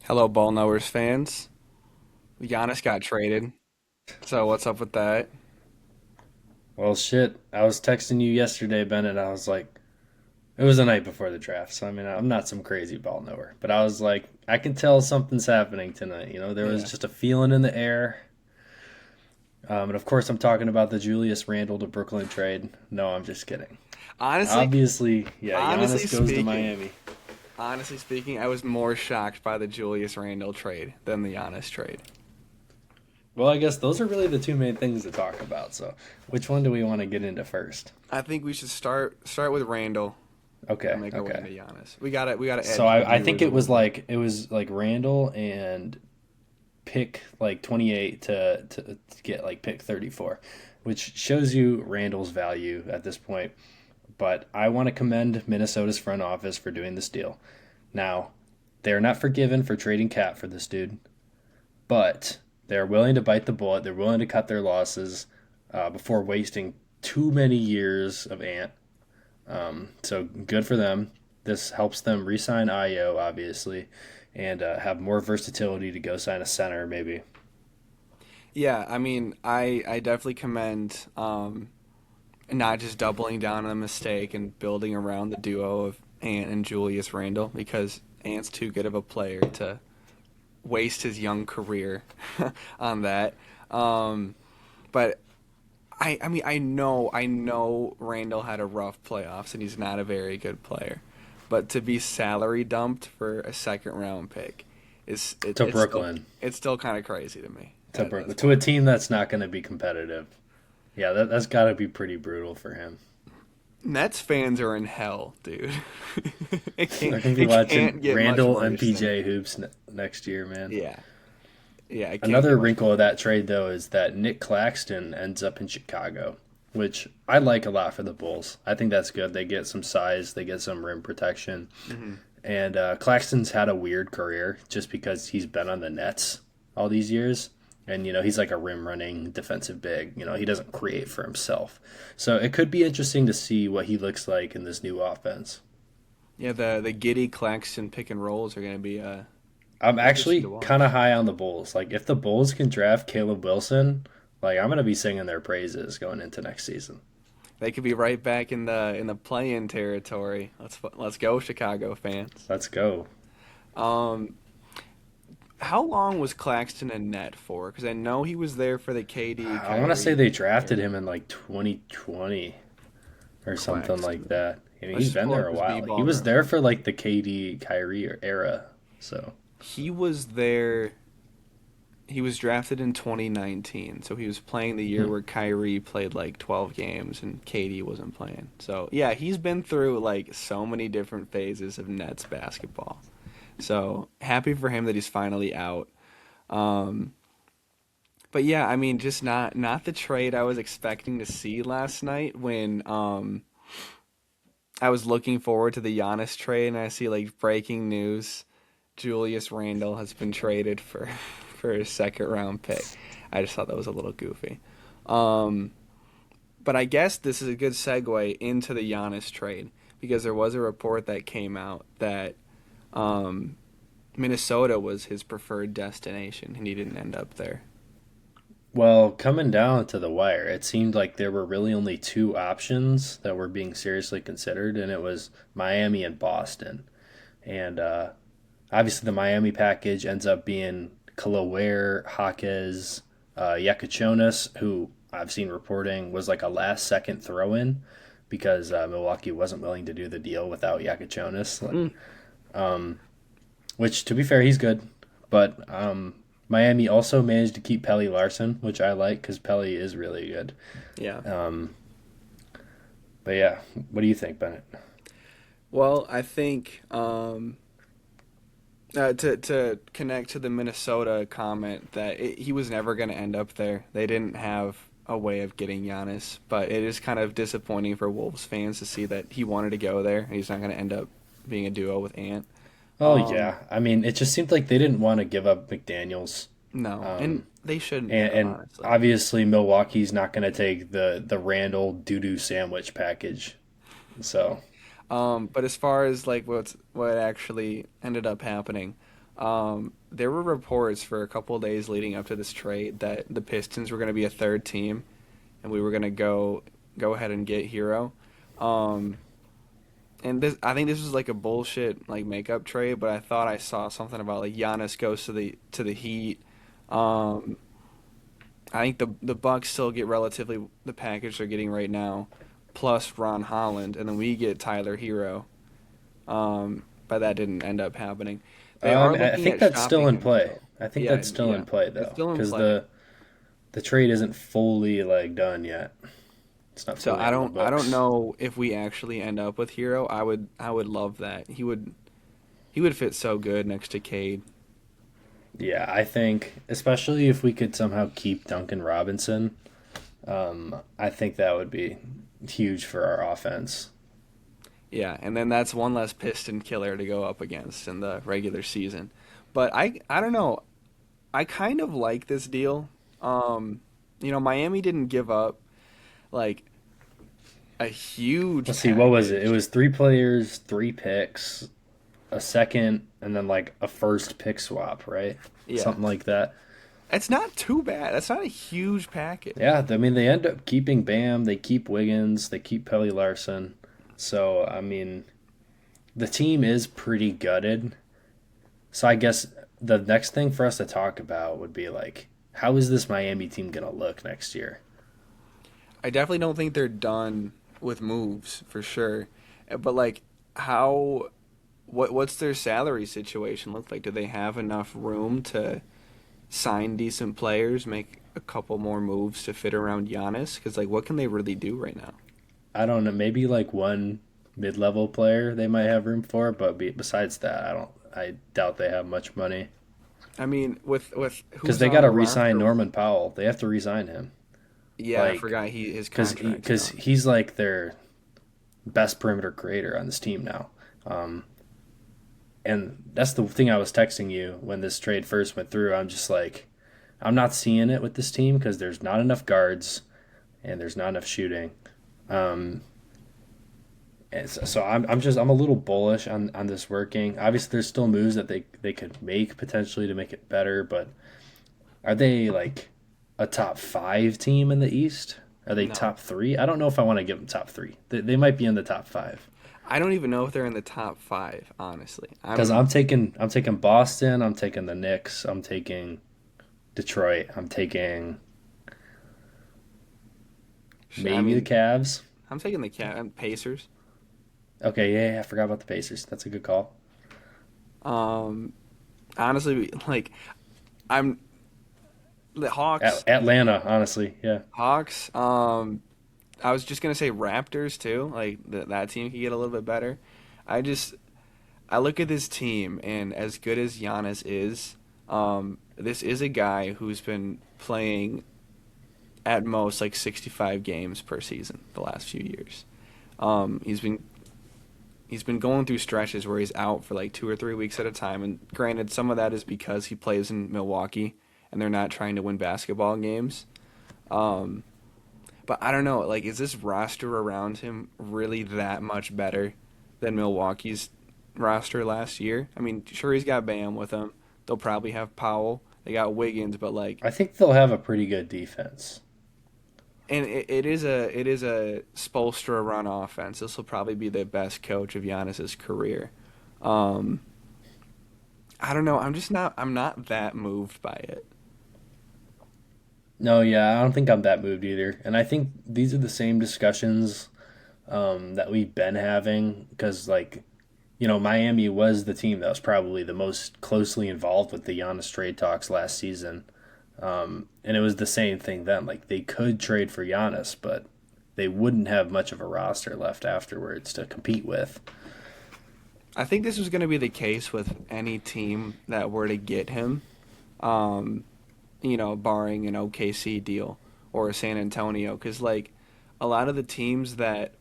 Hello, Ball Knowers fans. Giannis got traded. So what's up with that? Well, shit. I was texting you yesterday, Bennett. I was like, it was the night before the draft, so I mean, I'm not some crazy ball knower, but I was like, I can tell something's happening tonight. There was Yeah. just a feeling in the air. And of course, I'm talking about the Julius Randle to Brooklyn trade. No, I'm just kidding. Honestly, Obviously, yeah, honestly Giannis goes to speaking, Miami. honestly speaking, I was more shocked by the Julius Randle trade than the Giannis trade. Well, I guess those are really the two main things to talk about. So, which one do we want to get into first? I think we should start with Randle and Okay, make our way okay. into Giannis. We gotta add So I KD think a little bit. it was like Randall and pick like 28 to get like pick 34, which shows you Randall's value at this point. But I want to commend Minnesota's front office for doing this deal. Now, they're not forgiven for trading Cat for this dude, but they're willing to bite the bullet. They're willing to cut their losses before wasting too many years of Ant. So good for them. This helps them re-sign Io, obviously, and have more versatility to go sign a center, maybe. Yeah, I mean, I definitely commend not just doubling down on a mistake and building around the duo of Ant and Julius Randle because Ant's too good of a player to waste his young career on that. Um, but I mean, I know Randall had a rough playoffs and he's not a very good player. But to be salary dumped for a second round pick is it, To it's still Brooklyn. it's still kind of crazy to me To at Brooklyn. this To a point. team that's not going to be competitive. Yeah, that's got to be pretty brutal for him. Nets fans are in hell, dude. it can't They're going to be it watching can't get much Randall and worse than PJ hoops next year, man. yeah, yeah. It can't get Another much wrinkle of worse. that trade, though, is that Nick Claxton ends up in Chicago, which I like a lot for the Bulls. I think that's good. They get some size, they get some rim protection. Hmm. And Claxton's had a weird career just because he's been on the Nets all these years. And, he's like a rim running defensive big. He doesn't create for himself. So it could be interesting to see what he looks like in this new offense. Yeah, the Giddy Claxton pick and rolls are going to be I'm interesting to actually kind of watch. high on the Bulls. Like, if the Bulls can draft Caleb Wilson, like, I'm going to be singing their praises going into next season. They could be right back in the play-in territory. Let's go, Chicago fans. Let's go. Um, how long was Claxton in net for? Because I know he was there for the KD I want to say Kyrie they drafted era. him in like 2020 or something like Claxton. that. I mean, Let's he's just been pull there up a his while. He B-ball was there numbers. for like the KD Kyrie era. So, He was there. He was drafted in 2019, so he was playing the year hmm. where Kyrie played like 12 games and KD wasn't playing. So yeah, he's been through like so many different phases of Nets basketball. So happy for him that he's finally out. Um, but yeah, I mean, just not the trade I was expecting to see last night when I was looking forward to the Giannis trade and I see like breaking news: Julius Randle has been traded for for a second round pick. I just thought that was a little goofy. Um, but I guess this is a good segue into the Giannis trade because there was a report that came out that um, Minnesota was his preferred destination and he didn't end up there. Well, coming down to the wire, it seemed like there were really only two options that were being seriously considered, and it was Miami and Boston. And obviously, the Miami package ends up being Kalawer, Jaquez, Yakachonis, who I've seen reporting was like a last second throw in because Milwaukee wasn't willing to do the deal without Yakachonis. Mm, Which, to be fair, he's good. But Miami also managed to keep Pelly Larson, which I like because Pelly is really good. yeah. Um, but yeah, what do you think, Bennett? Well, I think to connect to the Minnesota comment that he was never going to end up there. They didn't have a way of getting Giannis, but it is kind of disappointing for Wolves fans to see that he wanted to go there and he's not going to end up being a duo with Ant. Oh Um, yeah, I mean, it just seemed like they didn't want to give up McDaniel's, no, and um, they shouldn't and, have, and honestly. obviously Milwaukee's not going to take the Randall doo doo sandwich package. So But as far as like what actually ended up happening, There were reports for a couple of days leading up to this trade that the Pistons were going to be a third team, and we were going to go ahead and get Hero. Um, and this, I think this was like a bullshit like makeup trade, but I thought I saw something about like Giannis goes to the Heat. Um, I think the Bucks still get relatively the package they're getting right now, plus Ron Holland, and then we get Tyler Hero. But that didn't end up happening. They are I looking think at that's still shopping in him play. though. I think Yeah, that's still yeah, in play it's though, still in because play. the trade isn't fully like done yet. It's not So fully on the I don't books. know if we actually end up with Hero. I would love that. He would fit so good next to Cade. Yeah, I think especially if we could somehow keep Duncan Robinson, I think that would be huge for our offense. Yeah, and then that's one less Piston killer to go up against in the regular season. But I don't know. I kind of like this deal. Miami didn't give up like a huge Let's see, what was it? It package. was three players, three picks, a second, and then like a first pick swap, right? Yeah. Something like that. It's not too bad. That's not a huge package. Yeah, I mean they end up keeping Bam, they keep Wiggins, they keep Pelly Larson. So I mean the team is pretty gutted. So I guess the next thing for us to talk about would be like, how is this Miami team gonna look next year? I definitely don't think they're done with moves for sure. But like how what's their salary situation look like? Do they have enough room to sign decent players, make a couple more moves to fit around Giannis? Because like, what can they really do right now? I don't know, maybe like one mid-level player they might have room for, but besides that, I doubt they have much money I mean, with because who's they got on to the re-sign roster right Norman now? Powell. They have to re-sign him, Yeah, I like forgot his because contract's done. he's like their best perimeter creator on this team now. Um, and that's the thing I was texting you when this trade first went through. I'm just like, I'm not seeing it with this team because there's not enough guards and there's not enough shooting. Um, and so I'm a little bullish on this working. Obviously, there's still moves that they could make potentially to make it better, but are they like a top five team in the East? Are they No, top three? I don't know if I want to give them top three. They might be in the top five I don't even know if they're in the top five. Honestly, because I'm taking Boston. I'm taking the Knicks. I'm taking Detroit. I'm taking I maybe the mean, Cavs. I'm taking the cat Pacers. Okay, yeah, I forgot about the Pacers. That's a good call. Um, honestly, like I'm the Hawks. Atlanta, honestly, yeah. Hawks. I was just gonna say Raptors too. Like that team could get a little bit better. I just I look at this team, and as good as Giannis is, this is a guy who's been playing at most like 65 games per season the last few years. Um, he's been he's been going through stretches where he's out for like 2 or 3 weeks at a time, and granted, some of that is because he plays in Milwaukee and they're not trying to win basketball games. Um, but I don't know, like, is this roster around him really that much better than Milwaukee's roster last year? I mean, sure, he's got Bam with him. They'll probably have Powell. They got Wiggins, but like, I think they'll have a pretty good defense. and it is a Spoelstra run offense. This will probably be the best coach of Giannis's career. Um, I don't know. I'm not that moved by it. No, yeah, I don't think I'm that moved either. And I think these are the same discussions that we've been having because, like, Miami was the team that was probably the most closely involved with the Giannis trade talks last season. And it was the same thing then. Like, they could trade for Giannis, but they wouldn't have much of a roster left afterwards to compete with. I think this was going to be the case with any team that were to get him. Um, barring an OKC deal or a San Antonio, because like a lot of the teams that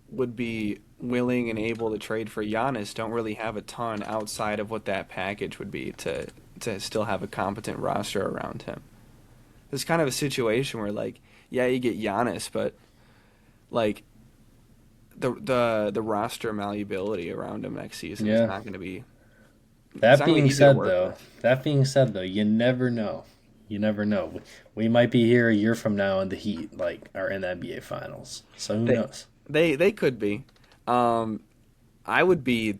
would be willing and able to trade for Giannis don't really have a ton outside of what that package would be to still have a competent roster around him. It's kind of a situation where like, yeah, you get Giannis, but like the roster malleability around him next season is Yeah. not going to be It's That not gonna be being easy to said, work though, with. you never know. You never know. We might be here a year from now, and the Heat like are in the NBA Finals. So who They knows? they could be. Um, I would be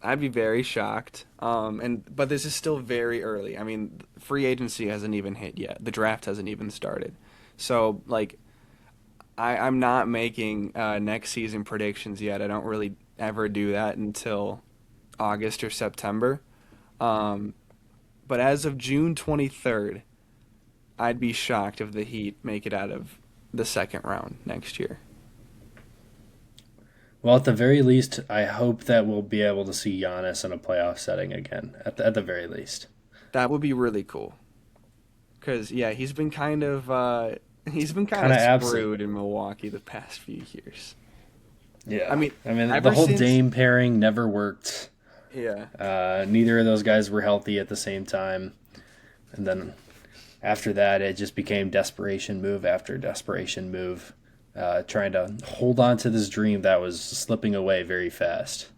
I'd be very shocked. And but this is still very early. I mean, free agency hasn't even hit yet. The draft hasn't even started. So like I'm not making next season predictions yet. I don't really ever do that until August or September. Um, but as of June 23rd, I'd be shocked if the Heat make it out of the second round next year. Well, at the very least, I hope that we'll be able to see Giannis in a playoff setting again. At the very least, That would be really cool. Cause yeah, he's been kind kind of of absent. screwed in Milwaukee the past few years. I Yeah, mean, I mean the ever whole since Dame pairing never worked. yeah, Neither of those guys were healthy at the same time, and then after that, it just became desperation move after desperation move, trying to hold on to this dream that was slipping away very fast.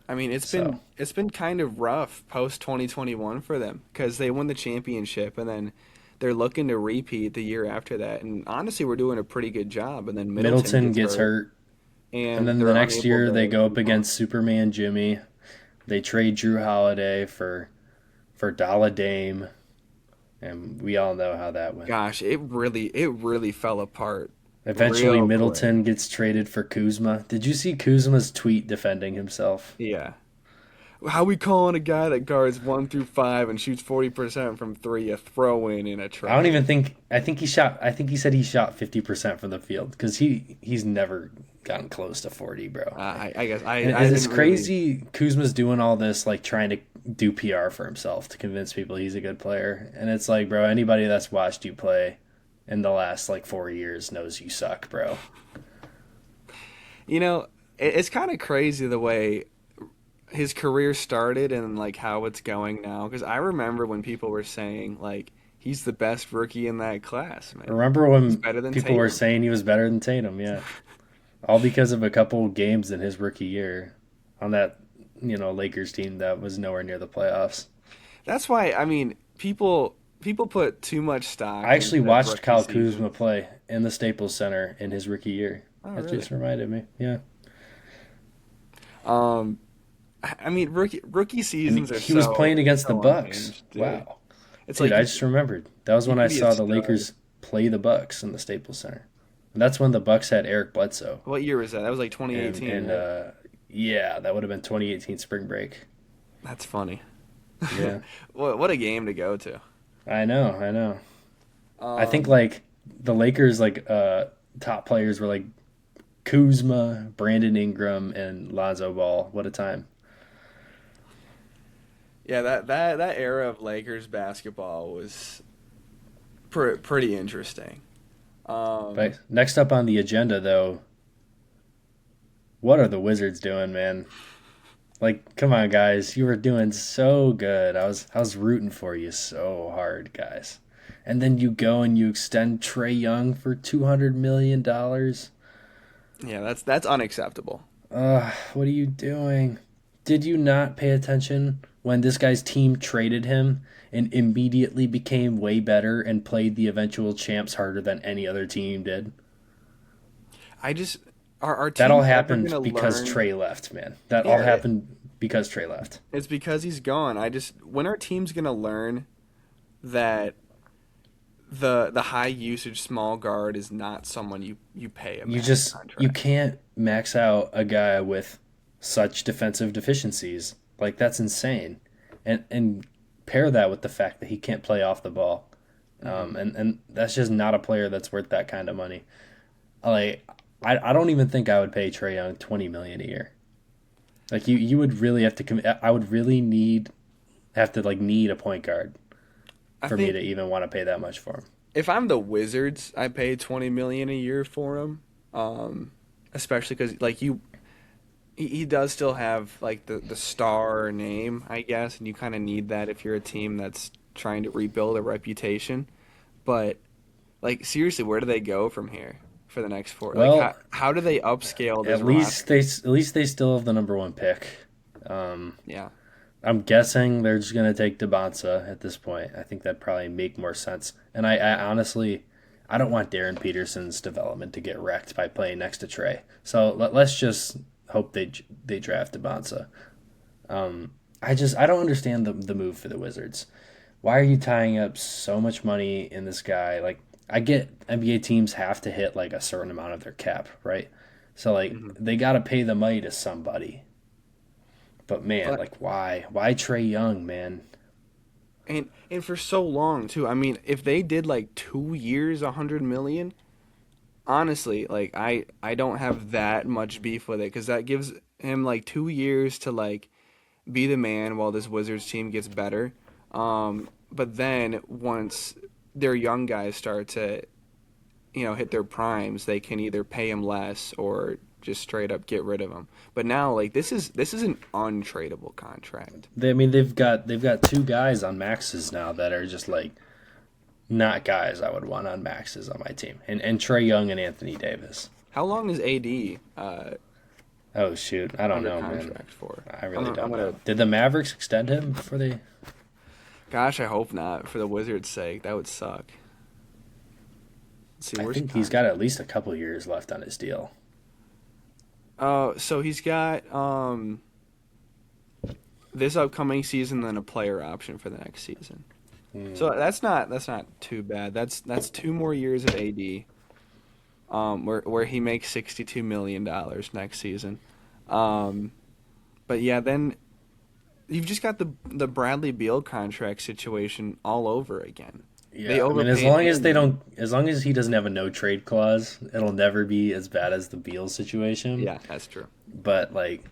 I mean So it's been kind of rough post 2021 for them because they won the championship and then they're looking to repeat the year after that. And honestly, we're doing a pretty good job. And then Middleton Middleton gets gets hurt hurt, and and then the they're next unable year they to go up move on. against Superman Jimmy. They trade Drew Holiday for Dalla Dame, and we all know how that went. Gosh, it really fell apart Eventually, real quick. Middleton gets traded for Kuzma. Did you see Kuzma's tweet defending himself? Yeah. How we calling a guy that guards 1 through 5 and shoots 40% from three a throw in a I don't trade? even think. I think he shot. I think he said he shot 50% from the field because he's never gotten close to 40, bro. I guess And I it's didn't really. crazy. Kuzma's doing all this like trying to do PR for himself to convince people he's a good player, and it's like, bro, anybody that's watched you play in the last like 4 years knows you suck, bro. You know, it's kind of crazy the way his career started and like how it's going now. Because I remember when people were saying like he's the best rookie in that class, man. Remember He's when better than people were Tatum. saying he was better than Tatum? Yeah, all because of a couple games in his rookie year on that Lakers team that was nowhere near the playoffs. That's why I mean people put too much stock I actually into watched rookie Kyle Kuzma seasons. play in the Staples Center in his rookie year. Oh, That really? just reminded me. Yeah. Um, I mean rookie And seasons are he was playing against the so Bucks. unhinged, dude. Wow. It's Dude, like I just remembered. That was you when could I be a saw the stud. Lakers play the Bucks in the Staples Center. And that's when the Bucks had Eric Bledsoe. What year was that? That was like And 2018, and right? yeah, that would have been 2018 spring break. That's funny. Yeah. What a game to go to. I know, I know. I think Um, like the Lakers like top players were like Kuzma, Brandon Ingram, and Lonzo Ball. What a time. yeah, that era of Lakers basketball was pretty interesting. Um, But next up on the agenda though, what are the Wizards doing, man? Like, come on, guys, you were doing so good. I was rooting for you so hard, guys. And then you go and you extend Trae Young for $200 million. yeah, that's unacceptable. What are you doing? Did you not pay attention when this guy's team traded him and immediately became way better and played the eventual champs harder than any other team did? I just are our That all teams ever happened gonna because learn? Trey left, man. That all Yeah, happened because Trey left. it's because he's gone. I just when our team's gonna learn that the high usage small guard is not someone you pay a max You contract. can't max out a guy with such defensive deficiencies. Like that's insane. And pair that with the fact that he can't play off the ball. Hmm. And that's just not a player that's worth that kind of money. Like I don't even think I would pay Trey Young 20 million a year. Like you would really have to I would really have to like need a point guard I for me to think even want to pay that much for him. if I'm the Wizards, I pay 20 million a year for him. Especially because like he does still have like the star name, I guess, and you kind of need that if you're a team that's trying to rebuild a reputation. But like seriously, where do they go from here for the next four? Like Well, how do they upscale this at least roster? they still have the number one pick. Um, Yeah. I'm guessing they're just gonna take Debonsa at this point. I think that'd probably make more sense. And I honestly, I don't want Darren Peterson's development to get wrecked by playing next to Trae. So let's just hope they draft Debonsa. I don't understand the move for the Wizards. Why are you tying up so much money in this guy? Like, I get NBA teams have to hit like a certain amount of their cap, right? So like Hmm. they got to pay the money to somebody. But man, But like why? Why Trae Young, man? and for so long too. I mean, if they did like 2 years, 100 million, honestly, like I don't have that much beef with it because that gives him like 2 years to like be the man while this Wizards team gets better. But then once their young guys start to hit their primes, they can either pay him less or just straight up get rid of him. But now like this is an untradeable contract. I mean, they've got two guys on maxes now that are just like not guys I would want on maxes on my team, and Trae Young and Anthony Davis. How long is AD Oh shoot, I don't under know, man. contract for? I I'm really gonna, I'm don't gonna know. Did the Mavericks extend him before they? Gosh, I hope not for the Wizards' sake. That would suck. Let's see, I where's think he's got at contract? least a couple years left on his deal. So he's got this upcoming season, then a player option for the next season. So Hmm. that's not too bad. That's 2 more years of AD, where he makes $62 million next season. Um, but yeah, then you've just got the Bradley Beal contract situation all over again. They Yeah, I mean, as overpaid long as they him, and don't, as long as he doesn't have a no trade clause, it'll never be as bad as the Beal situation. yeah, that's true. But like,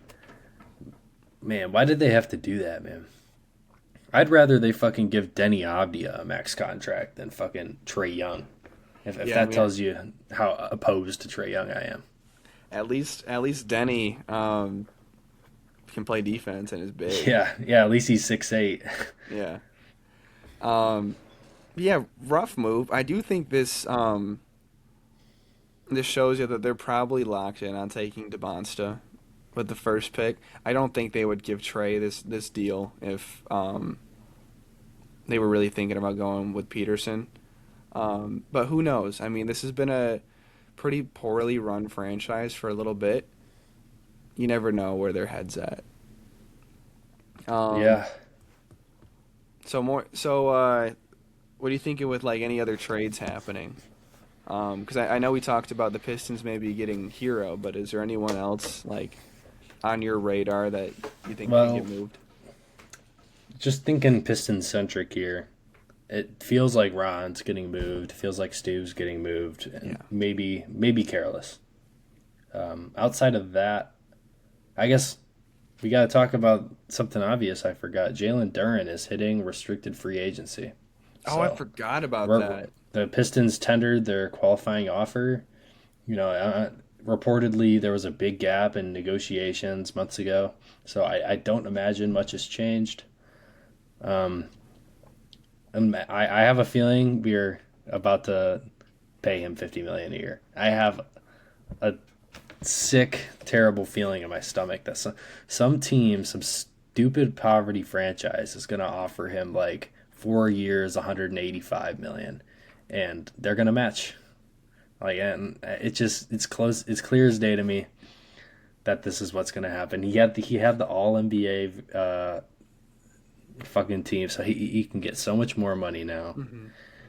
man, why did they have to do that, man? I'd rather they fucking give Denny Avdia a max contract than fucking Trey Young. If Yeah, I that mean, tells you how opposed to Trey Young I am. at least Denny can play defense and is big. Yeah, yeah. At least he's 6'8". Yeah. Um, yeah, rough move. I do think this shows you that they're probably locked in on taking DeBonsta with the first pick. I don't think they would give Trey this deal if they were really thinking about going with Peterson. But who knows? I mean, this has been a pretty poorly run franchise for a little bit. You never know where their head's at. Um, Yeah. so what are you thinking with like any other trades happening? Because I know we talked about the Pistons maybe getting Hero, but is there anyone else like on your radar that you think could get Well, moved? just thinking Piston centric here. It feels like Ron's getting moved. Feels like Stu's getting moved, and Yeah. maybe Careless. Outside of that, I guess we got to talk about something obvious. I forgot. Jalen Duren is hitting restricted free agency. Oh, I So forgot about we're, that. the Pistons tendered their qualifying offer. You know, reportedly there was a big gap in negotiations months ago. So I don't imagine much has changed. Um, and I have a feeling we're about to pay him 50 million a year. I have a sick, terrible feeling in my stomach that some team, some stupid poverty franchise is going to offer him like 4 years, 185 million, and they're going to match. Like, and it's close. It's clear as day to me that this is what's going to happen. He had the All NBA fucking team, so he can get so much more money now. Hmm.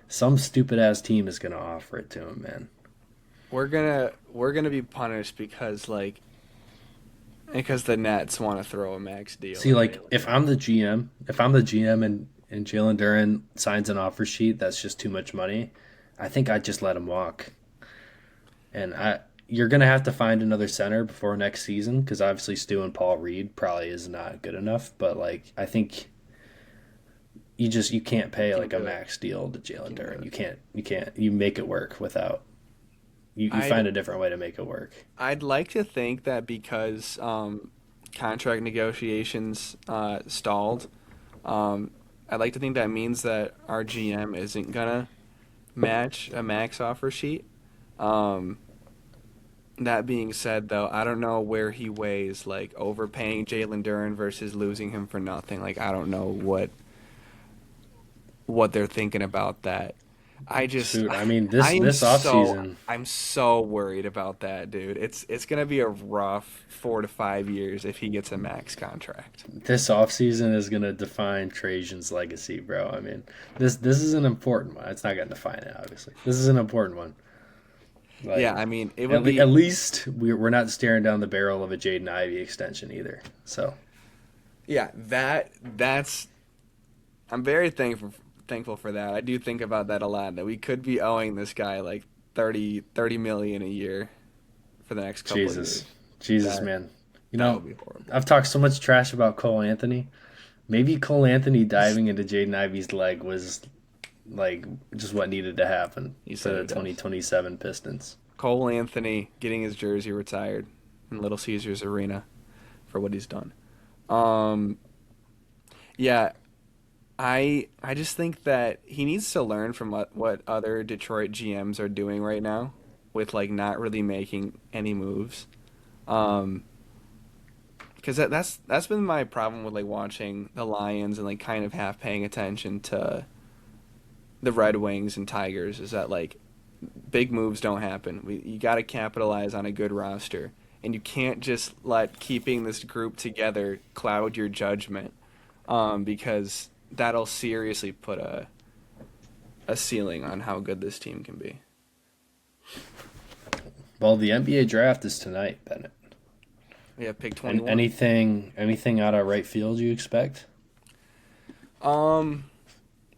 Some stupid ass team is going to offer it to him, man. We're gonna be punished because the Nets want to throw a max deal See, at like Bailey. if I'm the GM and Jalen Duren signs an offer sheet that's just too much money, I think I'd just let him walk. And you're gonna have to find another center before next season because obviously Stu and Paul Reed probably is not good enough. But like I think you can't You pay can't like a do it. max deal to You Jalen can't do Duren. it. You make it work without you I'd find a different way to make it work. I'd like to think that because contract negotiations stalled, I'd like to think that means that our GM isn't gonna match a max offer sheet. Um, That being said, though, I don't know where he weighs, like overpaying Jalen Duren versus losing him for nothing. Like I don't know what they're thinking about that. I just Shoot, I mean I am this so offseason, I'm so worried about that, dude. It's gonna be a rough 4 to 5 years if he gets a max contract. this offseason is gonna define Trajan's legacy, bro. I mean, this is an important one. It's not gonna define it, obviously. This is an important one. Yeah, Like I mean it would be at least we're not staring down the barrel of a Jaden Ivey extension either. So yeah, that's I'm very thankful for that. I do think about that a lot that we could be owing this guy like 30 million a year for the next couple of Jesus, years. Jesus, That man. You that know, would be horrible. I've talked so much trash about Cole Anthony. Maybe Cole Anthony diving into Jaden Ivey's leg was like just what needed to happen You for say the he does. 2027 Pistons. Cole Anthony getting his jersey retired in Little Caesars Arena for what he's done. Um, yeah, I just think that he needs to learn from what other Detroit GMs are doing right now with like not really making any moves. Um, because that's been my problem with like watching the Lions and like kind of half paying attention to the Red Wings and Tigers is that like big moves don't happen. You got to capitalize on a good roster, and you can't just let keeping this group together cloud your judgment, because that'll seriously put a ceiling on how good this team can be. Well, the NBA draft is tonight, Bennett. Yeah, pick And 21. anything out of right field you expect? Um,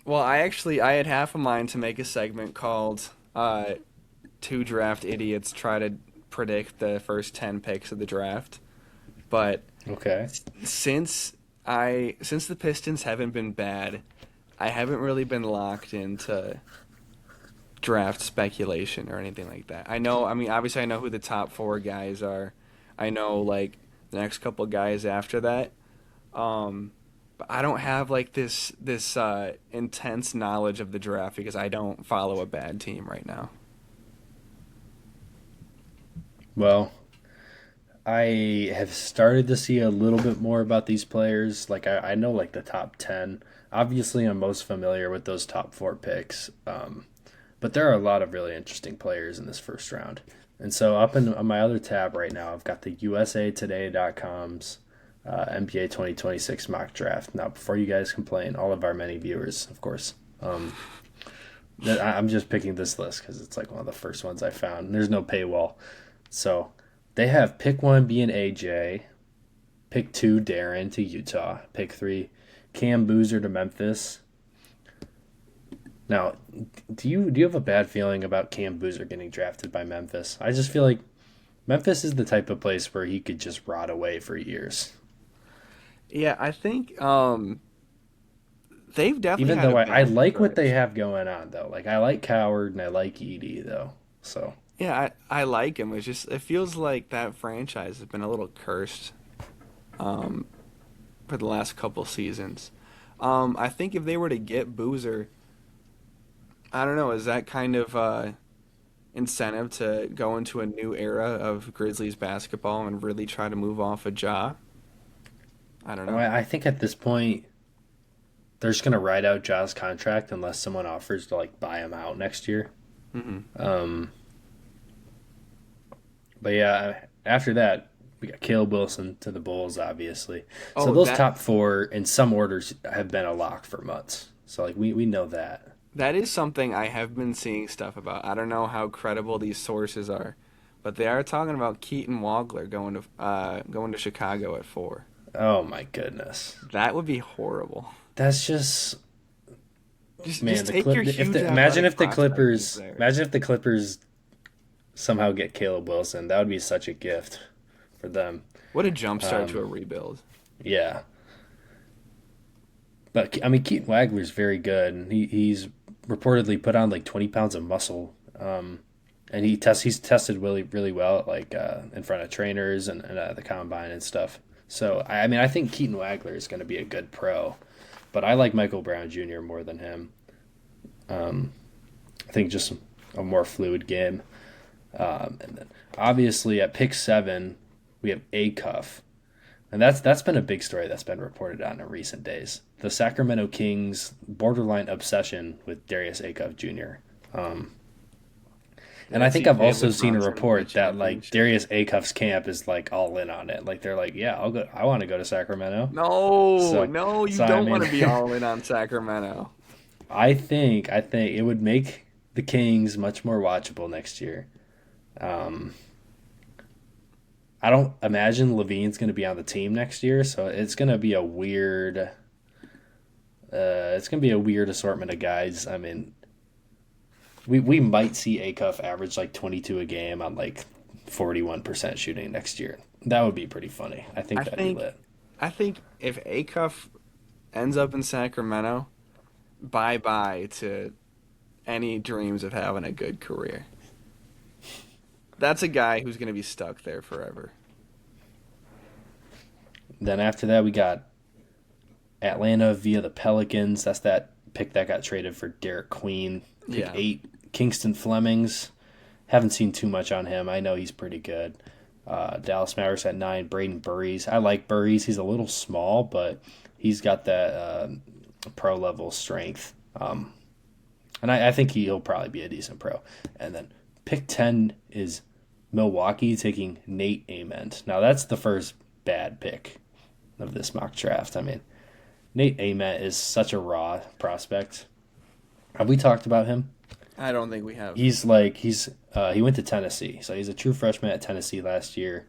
well, I had half a mind to make a segment called Two Draft Idiots Try to Predict the First 10 Picks of the Draft, but Okay. since the Pistons haven't been bad, I haven't really been locked into draft speculation or anything like that. I mean, obviously I know who the top four guys are. I know like the next couple guys after that. Um, but I don't have like this intense knowledge of the draft because I don't follow a bad team right now. Well, I have started to see a little bit more about these players. Like I know like the top 10. Obviously, I'm most familiar with those top four picks. But there are a lot of really interesting players in this first round. And so up in on my other tab right now, I've got the USAtoday.com's NBA 2026 mock draft. Now, before you guys complain, all of our many viewers, of course, I'm just picking this list because it's like one of the first ones I found. There's no paywall. So they have pick one being AJ, pick two Darren to Utah, pick three Cam Boozer to Memphis. Now, do you have a bad feeling about Cam Boozer getting drafted by Memphis? I just feel like Memphis is the type of place where he could just rot away for years. Yeah, I think they've definitely Even had a though I bad like what they stretch. have going on though. Like I like Coward and I like Edie though. So Yeah, I like him. It's just it feels like that franchise has been a little cursed um, for the last couple seasons. I think if they were to get Boozer, I don't know, is that kind of incentive to go into a new era of Grizzlies basketball and really try to move off a Ja? I don't know. I think at this point they're just gonna ride out Ja's contract unless someone offers to like buy him out next year. Hmm. Um, but yeah, after that we got Caleb Wilson to the Bulls, obviously. So Oh, those top four in some orders have been a lock for months. So like we know that. that is something I have been seeing stuff about. I don't know how credible these sources are, but they are talking about Keaton Wagler going to Chicago at 4. Oh my goodness, That would be horrible. that's just Just man. take your If huge imagine athletic if the prospect who's Clippers there. imagine if the Clippers somehow get Caleb Wilson, that would be such a gift for them. What a jump start to Um, a rebuild. yeah, but I mean Keaton Wagler's very good, and he's reportedly put on like 20 pounds of muscle. And he's tested really well like in front of trainers and the combine and stuff. So I mean I think Keaton Wagler is going to be a good pro, but I like Michael Brown Jr. more than him. I think just a more fluid game. And then obviously at pick 7, we have Acuff. And that's been a big story that's been reported on in recent days. The Sacramento Kings borderline obsession with Darius Acuff Jr. Um, and I That think I've CJ also seen a LeBron's gonna win a report that like championship. Darius Acuff's camp is like all in on it. Like they're like, yeah, I'll go. I want to go to Sacramento. No, So, no, you so I don't want mean, to be all in on Sacramento. I think it would make the Kings much more watchable next year. Um, I don't imagine Levine's going to be on the team next year, so it's going to be a weird. It's going to be a weird assortment of guys. I mean, we might see Acuff average like 22 a game on like 41% shooting next year. That would be pretty funny. I think I that'd be think lit. I think if Acuff ends up in Sacramento, bye bye to any dreams of having a good career. That's a guy who's gonna be stuck there forever. Then after that, we got Atlanta via the Pelicans. That's that pick that got traded for Derek Queen. Pick Yeah, 8, Kingston Flemings. Haven't seen too much on him. I know he's pretty good. Dallas Mavericks at 9, Braden Burries. I like Burries. He's a little small, but he's got that pro level strength. And I think he'll probably be a decent pro. And then pick 10 is Milwaukee taking Nate Ament. Now, that's the first bad pick of this mock draft. I mean, Nate Ament is such a raw prospect. Have we talked about him? I don't think we have. He went to Tennessee, so he's a true freshman at Tennessee last year.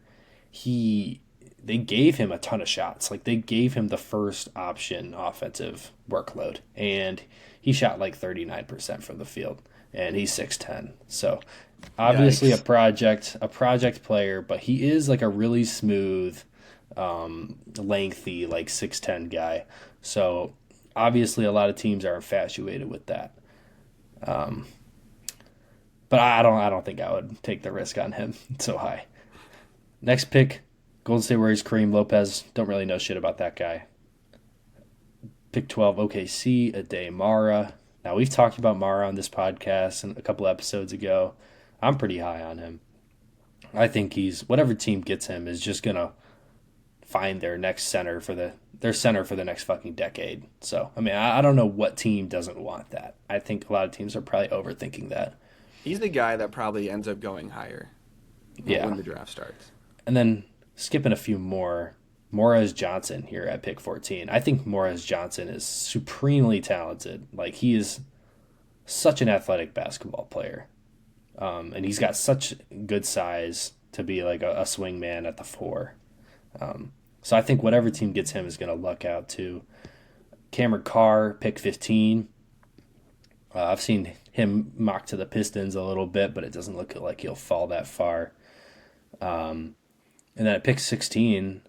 He They gave him a ton of shots. Like they gave him the first option offensive workload, and he shot like 39% from the field, and he's 6'10". So obviously Yikes. a project player, but he is like a really smooth, lengthy like 6'10" guy. So obviously a lot of teams are infatuated with that. But I don't think I would take the risk on him so high. Next pick, Golden State Warriors Kareem Lopez. Don't really know shit about that guy. Pick 12, OKC, Ade Mara. Now we've talked about Mara on this podcast and a couple episodes ago. I'm pretty high on him. I think he's whatever team gets him is just gonna find their center for the next fucking decade. So I mean I don't know what team doesn't want that. I think a lot of teams are probably overthinking that. He's the guy that probably ends up going higher Yeah. when the draft starts. And then skipping a few more, Morez Johnson here at pick 14. I think Morez Johnson is supremely talented. Like he is such an athletic basketball player, and he's got such good size to be like a swing man at the 4. So I think whatever team gets him is going to luck out too. Cameron Carr, pick 15. I've seen him mocked to the Pistons a little bit, but it doesn't look like he'll fall that far. And then at pick 16,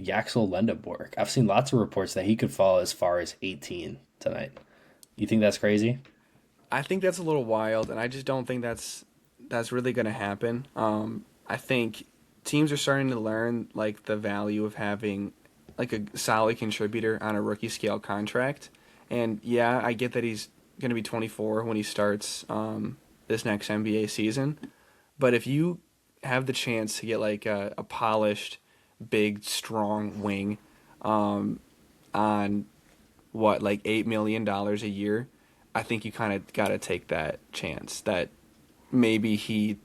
Yaxel Lendeborg. I've seen lots of reports that he could fall as far as 18 tonight. You think that's crazy? I think that's a little wild, and I just don't think that's really going to happen. I think teams are starting to learn like the value of having like a solid contributor on a rookie scale contract. And yeah, I get that he's going to be 24 when he starts this next NBA season. But if you have the chance to get like a polished, big, strong wing on what like $8 million a year, I think you kind of got to take that chance that maybe he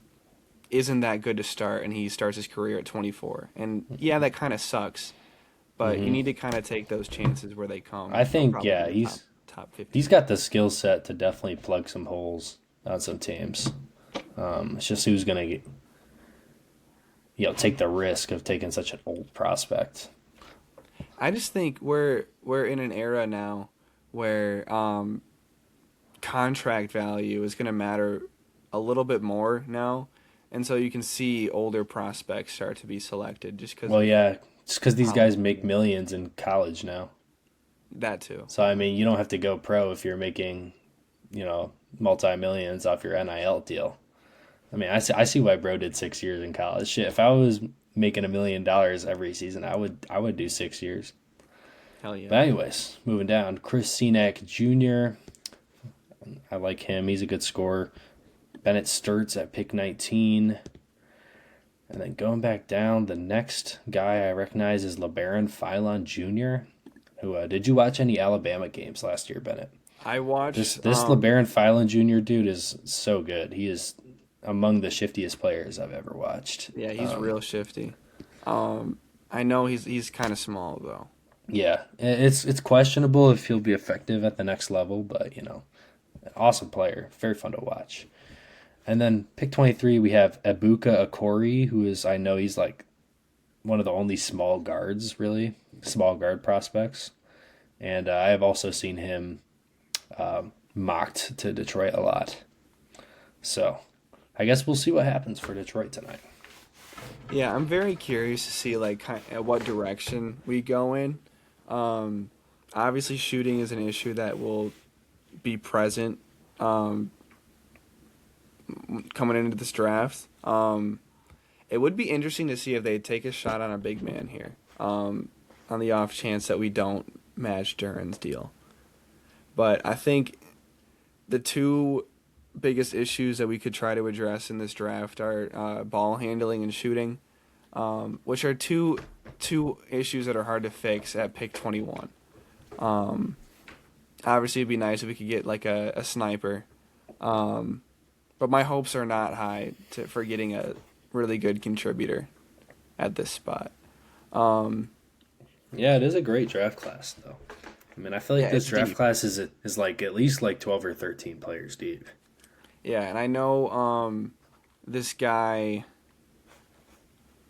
isn't that good to start and he starts his career at 24. And yeah, that kind of sucks, but you hmm need to kind of take those chances where they come. I He'll think probably yeah, be a top he's 15 got pick. the skill set to definitely plug some holes on some teams. It's just who's gonna take the risk of taking such an old prospect. I just think we're in an era now where contract value is going to matter a little bit more now, and so you can see older prospects start to be selected just because Well, of yeah, it's because these how guys make millions in college now. that too. So I mean, you don't have to go pro if you're making multi millions off your NIL deal. I mean, I see why bro did 6 years in college. Shit, if I was making $1 million every season, I would do 6 years. Hell yeah. But anyways, moving down, Chris Senac Jr. I like him. He's a good scorer. Bennett Sturts at pick 19. And then going back down, the next guy I recognize is LeBaron Philon Jr., who did you watch any Alabama games last year, Bennett? I This watched. this LeBaron Philon Jr. dude is so good. He is among the shiftiest players I've ever watched. Yeah, he's real shifty. I know he's kind of small though. Yeah, it's questionable if he'll be effective at the next level, but an awesome player, very fun to watch. And then pick 23, we have Ibuka Okori, who is I know he's like one of the only small guards, really small guard prospects, and I have also seen him mocked to Detroit a lot. So I guess we'll see what happens for Detroit tonight. Yeah, I'm very curious to see like what direction we go in. Um, Obviously, shooting is an issue that will be present um, coming into this draft. It would be interesting to see if they take a shot on a big man here, on the off chance that we don't match Duran's deal. But I think the two biggest issues that we could try to address in this draft are ball handling and shooting, which are two issues that are hard to fix at pick 21. Um, Obviously, it'd be nice if we could get like a sniper, but my hopes are not high for getting a really good contributor at this spot. Um, Yeah, it is a great draft class, though. I mean, I feel like yeah, this it's draft deep. class is like at least like 12 or 13 players deep. Yeah, and I know this guy,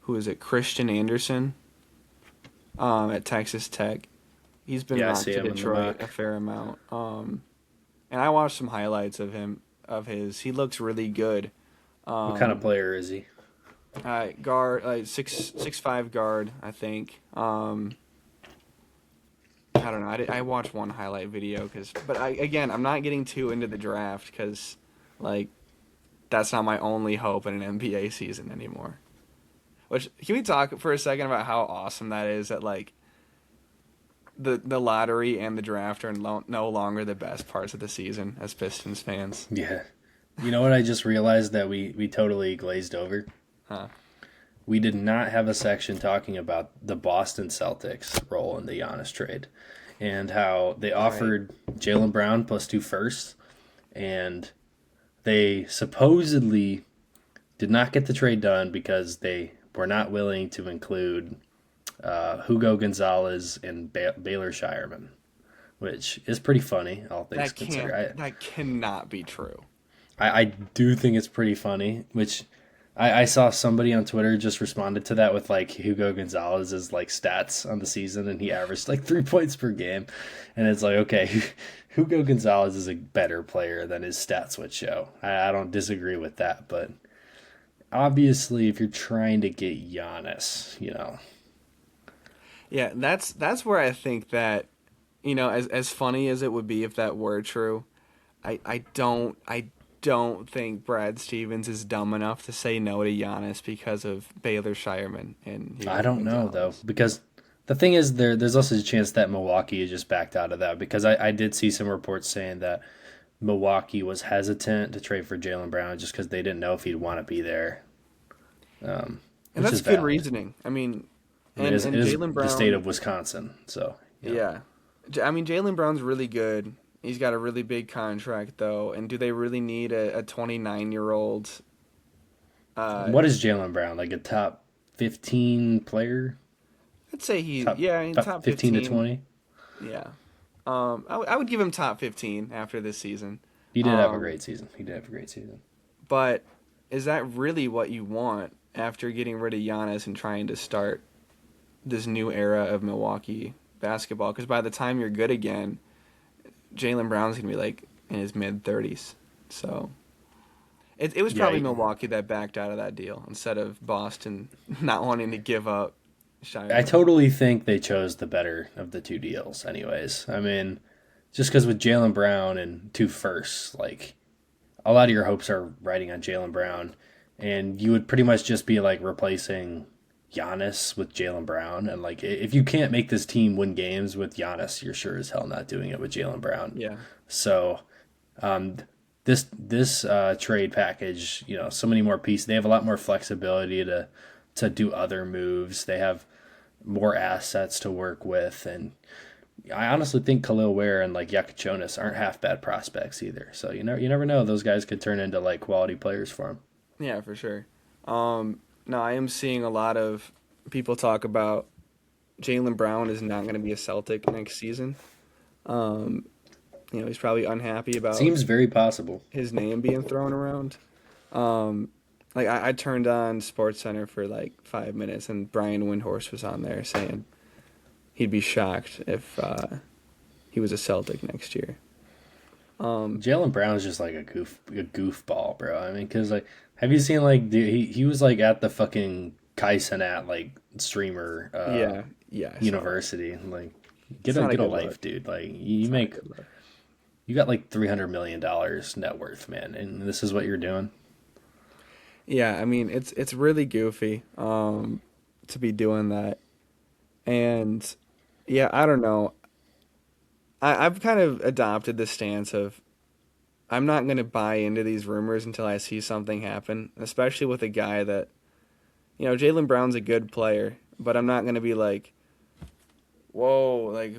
who is it, Christian Anderson, at Texas Tech. He's been Yeah, I mocked see to him in the Detroit a mock. fair amount. And I watched some highlights of his. He looks really good. What kind of Um, player is he? Guard, like 6'5" guard, I think. I don't know. I watched one highlight video but I'm not getting too into the draft because, like, that's not my only hope in an NBA season anymore. Which, can we talk for a second about how awesome that is that like the lottery and the draft are no longer the best parts of the season as Pistons fans? Yeah. You know what I just realized that we totally glazed over? Huh? We did not have a section talking about the Boston Celtics role in the Giannis trade and how they Right. offered Jalen Brown plus two firsts, and they supposedly did not get the trade done because they were not willing to include Hugo Gonzalez and Baylor Shireman, which is pretty funny, all things considered. That cannot be true. I do think it's pretty funny, which I saw somebody on Twitter just responded to that with like Hugo Gonzalez's like stats on the season, and he averaged like 3 points per game, and it's like okay, Hugo Gonzalez is a better player than his stats would show. I don't disagree with that, but obviously, if you're trying to get Giannis, Yeah, that's where I think that, as funny as it would be if that were true, I don't think Brad Stevens is dumb enough to say no to Giannis because of Baylor Shireman and I Hugo don't know though Gonzalez. because the thing is there's also a chance that Milwaukee is just backed out of that because I did see some reports saying that Milwaukee was hesitant to trade for Jalen Brown just because they didn't know if he'd want to be there, And which that's is good valid. reasoning. I mean, I mean, it and is Jalen the state Brown, of Wisconsin, so yeah. I mean, Jalen Brown's really good. He's got a really big contract though, and do they really need a 29-year-old? Uh, What is Jalen Brown like a top 15 player, I'd say top in top top 15 to 15. 20? Yeah. I would give him top 15 after this season. He did have a Um, great season. He did have a great season. but is that really what you want after getting rid of Giannis and trying to start this new era of Milwaukee basketball? Because by the time you're good again, Jalen Brown's gonna be like in his mid 30s. So it was Yeah, probably Milwaukee that backed out of that deal instead of Boston not wanting to give up I Shireman. totally think they chose the better of the two deals, anyways. I mean, just because with Jalen Brown and two firsts, like a lot of your hopes are riding on Jalen Brown, and you would pretty much just be like replacing Giannis with Jalen Brown. And like, if you can't make this team win games with Giannis, you're sure as hell not doing it with Jalen Brown. Yeah. So, um, This trade package, so many more pieces. They have a lot more flexibility to do other moves. They have more assets to work with, and I honestly think Khalil Ware and like Yakachonis aren't half bad prospects either. So you never know, those guys could turn into like quality players for him. Yeah, for sure. No, I am seeing a lot of people talk about Jaylen Brown is not going to be a Celtic next season. Um, he's probably unhappy about Seems very possible. his name being thrown around. Um, like I turned on Sports Center for like 5 minutes, and Brian Windhorst was on there saying he'd be shocked if he was a Celtic next year. Um, Jalen Brown's just like a goofball, bro. I mean, cause like, have you seen like, dude, he was like at the fucking Kai Cenat like streamer yeah, yeah, I saw that. university. Like, It's get a not a get a good look. life, dude. Like, you It's not a make good look. you got like $300 million net worth, man, and this is what you're doing. Yeah, I mean it's really goofy to be doing that, and yeah, I don't know. I've kind of adopted the stance of I'm not going to buy into these rumors until I see something happen, especially with a guy that, Jalen Brown's a good player, but I'm not going to be like, whoa, like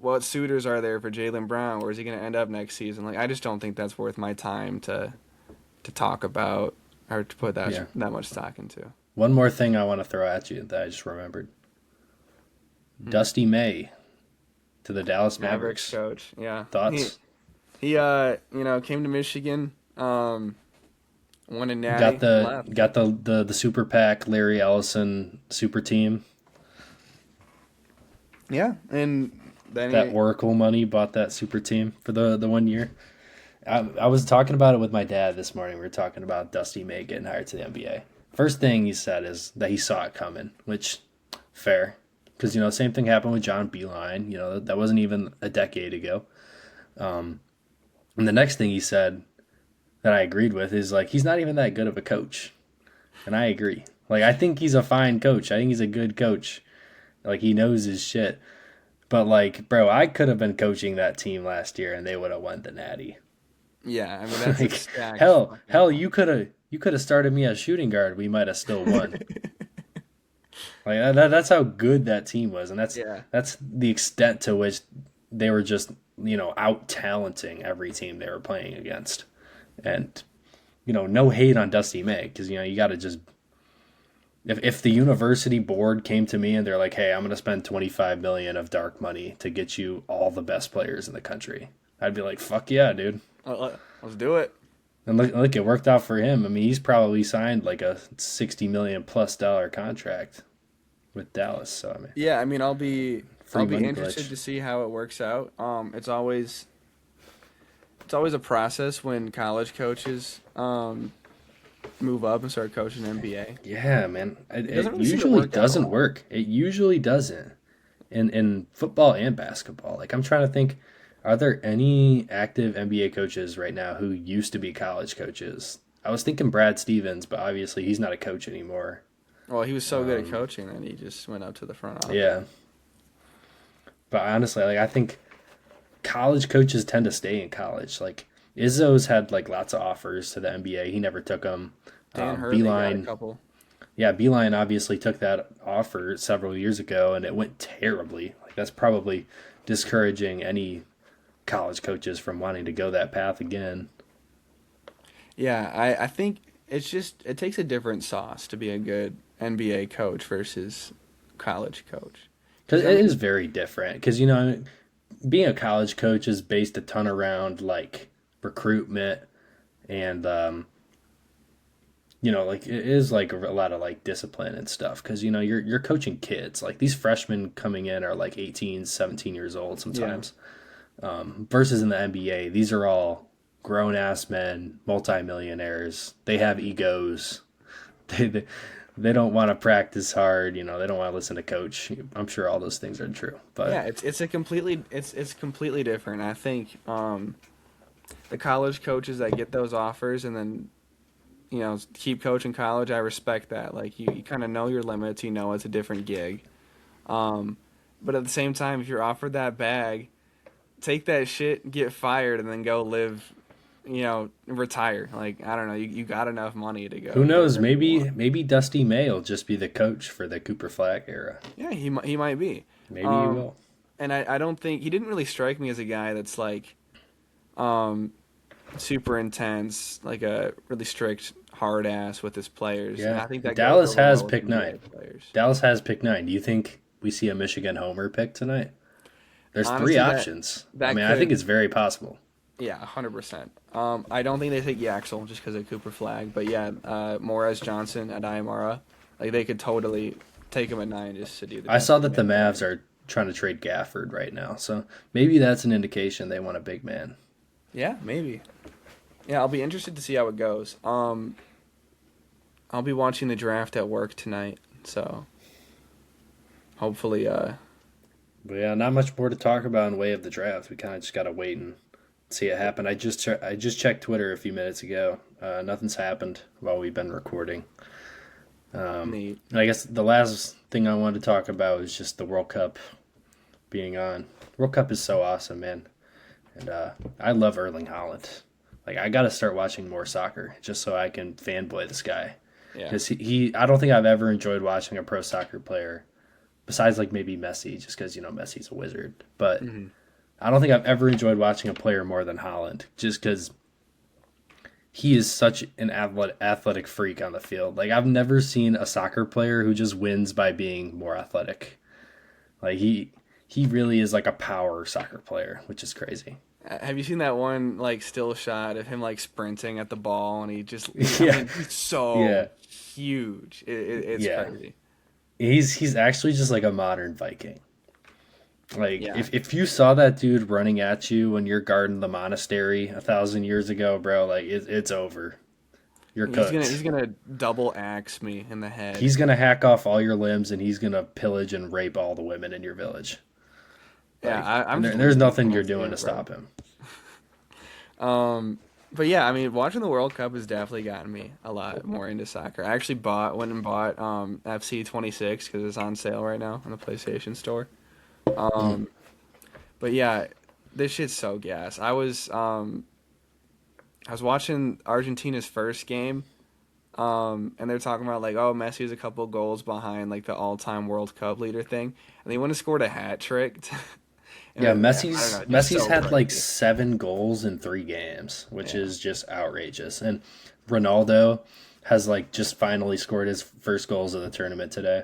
what suitors are there for Jalen Brown? Where's he going to end up next season? Like, I just don't think that's worth my time to talk about or to put Yeah. that much stock into. One more thing I want to throw at you that I just remembered: Hmm. Dusty May to the Dallas Mavericks Mavericks. coach, yeah, Thoughts? he came to Michigan, won a Got natty and the left. got the super pack Larry Ellison super team. Yeah, and then That Oracle money bought that super team for the 1 year. I was talking about it with my dad this morning. We were talking about Dusty May getting hired to the NBA. First thing he said is that he saw it coming, which fair, because same thing happened with John Beeline. That wasn't even a decade ago. And the next thing he said that I agreed with is like he's not even that good of a coach, and I agree. Like I think he's a fine coach. I think he's a good coach. Like he knows his shit. But like, bro, I could have been coaching that team last year and they would have won the Natty. yeah, I mean that's a Like stacked fucking hell, line. you could have started me as shooting guard. We might have still won. Like that's how good that team was, and that's Yeah, that's the extent to which they were just out talenting every team they were playing against. And no hate on Dusty May because you got to just if the university board came to me and they're like, "Hey, I'm going to spend 25 million of dark money to get you all the best players in the country," I'd be like, "Fuck yeah, dude." let's do it. And look, it worked out for him. I mean, he's probably signed like a 60 million plus dollar contract with Dallas. So I mean, Yeah, I mean free I'll be money interested glitch. to see how it works out. It's always a process when college coaches move up and start coaching NBA. Yeah, man. It, It doesn't it really seem to usually work out doesn't well. work. It usually doesn't. In football and basketball. Like I'm trying to think, are there any active NBA coaches right now who used to be college coaches? I was thinking Brad Stevens, but obviously he's not a coach anymore. Well, he was so good at Um, coaching that he just went up to the front office. yeah, but honestly, like I think college coaches tend to stay in college. Like Izzo's had like lots of offers to the NBA. He never took them. Dan Hurley got a Beeline, couple. yeah, Beeline obviously took that offer several years ago, and it went terribly. Like that's probably discouraging any college coaches from wanting to go that path again. Yeah, I think it takes a different sauce to be a good NBA coach versus college coach. Because Because I it is mean, very different. Because, being a college coach is based a ton around like recruitment and, like it is like a lot of like discipline and stuff. Because, you're coaching kids. Like these freshmen coming in are like 18, 17 years old yeah, sometimes. Versus in the NBA, these are all grown ass men, multimillionaires. They have egos. They, they, they don't want to practice hard. They don't want to listen to coach. I'm sure all those things are true. But yeah, it's completely different. I think the college coaches that get those offers and then keep coaching college, I respect that. Like you kind of know your limits. You know it's a different gig. Um, but at the same time, if you're offered that bag, take that shit, get fired, and then go live retire. Like, I don't know. You got enough money to Who go knows? wherever you want. Maybe Dusty May will just be the coach for the Cooper Flag era. Yeah, he might be. Maybe he Um, will. and I don't think he didn't really strike me as a guy that's like um super intense, like a really strict hard ass with his players. And Yeah, I think that goes Dallas over has well with pick nine. NBA players. Dallas has pick nine. Do you think we see a Michigan homer pick tonight? There's three Honestly, that options. I that mean, I think could it's very possible. yeah, 100%. I don't think they take Yaxel just because of Cooper Flag, but yeah, Morez Johnson at Imara, like they could totally take him at 9 just to do the I saw big that the man Mavs thing. are trying to trade Gafford right now, so maybe that's an indication they want a big man. Yeah, maybe. Yeah, I'll be interested to see how it goes. I'll be watching the draft at work tonight, so hopefully, But yeah, not much more to talk about in way of the draft. We kind of just gotta wait and see it happen. I just checked Twitter a few minutes ago. Nothing's happened while we've been recording. neat. And I guess the last thing I wanted to talk about is just the World Cup being on. World Cup is so awesome, man, and I love Erling Haaland. Like I gotta start watching more soccer just so I can fanboy this guy Yeah, because he I don't think I've ever enjoyed watching a pro soccer player besides like maybe Messi, just because Messi's a wizard. But hmm I don't think I've ever enjoyed watching a player more than Haaland, just because he is such an athletic freak on the field. Like I've never seen a soccer player who just wins by being more athletic. Like he really is like a power soccer player, which is crazy. Have you seen that one like still shot of him like sprinting at the ball and I Yeah, mean, he's so yeah, huge. It's yeah. crazy. He's actually just like a modern Viking. Like Yeah. if you saw that dude running at you when you're guarding the monastery 1,000 years ago, bro, like it's over. You're He's cooked. gonna double axe me in the head. He's gonna hack off all your limbs and he's gonna pillage and rape all the women in your village. Yeah, Like, I'm just there's losing a nothing you're chance doing here, to bro. stop him. But yeah, I mean, watching the World Cup has definitely gotten me a lot more into soccer. I actually went and bought FC 26 because it's on sale right now on the PlayStation Store. Mm. Um, but yeah, this shit's so gas. I was watching Argentina's first game, and they're talking about like, oh, Messi is a couple goals behind like the all-time World Cup leader thing, and he went and scored a hat trick. Yeah, And I don't know, just Messi's so had like crazy. 7 goals in 3 games, which Yeah. is just outrageous. And Ronaldo has like just finally scored his first goals of the tournament today.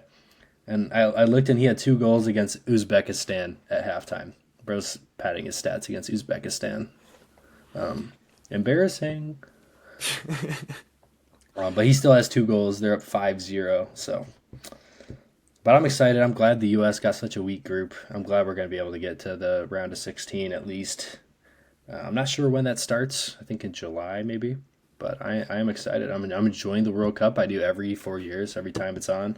And I looked and he had 2 goals against Uzbekistan at halftime. Bro's padding his stats against Uzbekistan. Embarrassing. But he still has 2 goals. They're up 5-0. So, but I'm excited. I'm glad the U.S. got such a weak group. I'm glad we're going to be able to get to the round of 16 at least. I'm not sure when that starts. I think in July maybe. But I am excited. I'm enjoying the World Cup. I do every 4 years, every time it's on.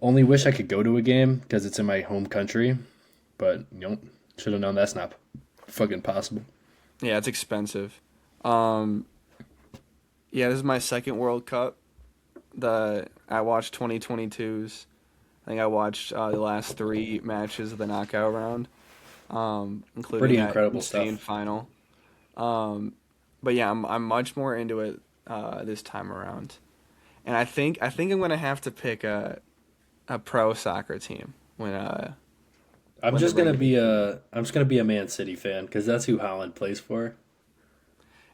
Only wish I could go to a game because it's in my home country. But, should have known that's not fucking possible. Yeah, it's expensive. Um, yeah, this is my second World Cup. I watched 2022's. I think I watched the last 3 matches of the knockout round, including Pretty that incredible insane stuff. final. Um, but yeah, I'm much more into it this time around, and I think I'm gonna have to pick a pro soccer team when the regular season. I'm just gonna be a Man City fan because that's who Holland plays for.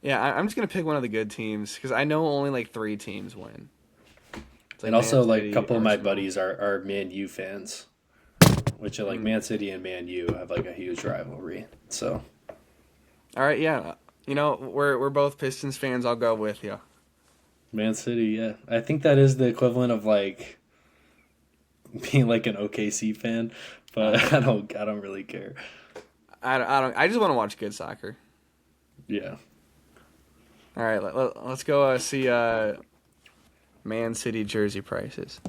Yeah, I'm just gonna pick one of the good teams because I know only like 3 teams win. It's like And Man also, like a City, couple of my Arsenal. buddies are Man U fans, which are like Mm. Man City and Man U have like a huge rivalry. So All right, yeah. We're both Pistons fans. I'll go with you. Man City, yeah, I think that is the equivalent of like being like an OKC fan, but Uh, I don't really care. I just want to watch good soccer. Yeah, All right, let's go see Man City jersey prices.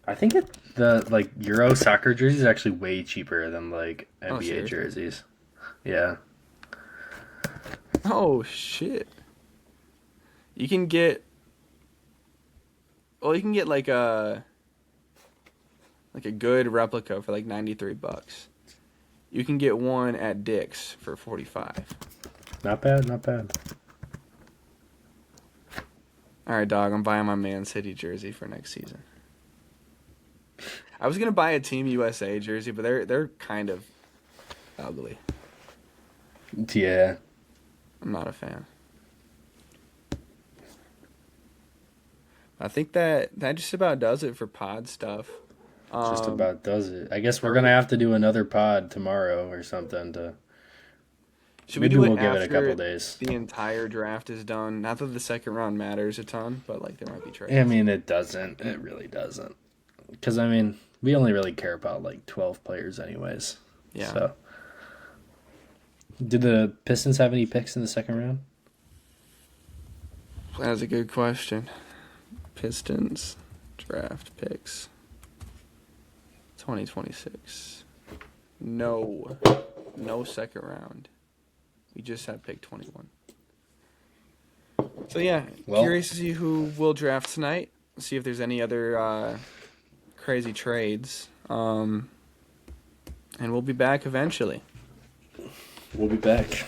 I think the like Euro soccer jerseys are actually way cheaper than like Oh, NBA seriously? jerseys. Yeah, Oh shit! You can get you can get like a good replica for like $93. You can get one at Dick's for 45. Not bad, not bad. All right, dog. I'm buying my Man City jersey for next season. I was gonna buy a Team USA jersey, but they're kind of ugly. Yeah, I'm not a fan. I think that just about does it for pod stuff. just Um, about does it. I guess we're are gonna we, have to do another pod tomorrow or something to. should we Maybe do it we'll give it a couple after days. the entire draft is done? Not that the second round matters a ton, but like there might be I trades. mean, it doesn't. It really doesn't. Because I mean, we only really care about like 12 players, anyways. Yeah, So, do the Pistons have any picks in the second round? that's a good question. Pistons draft picks 2026. No, no second round. We just have pick 21. So yeah, Well, curious to see who will draft tonight. See if there's any other crazy trades. And we'll be back eventually. we'll be back.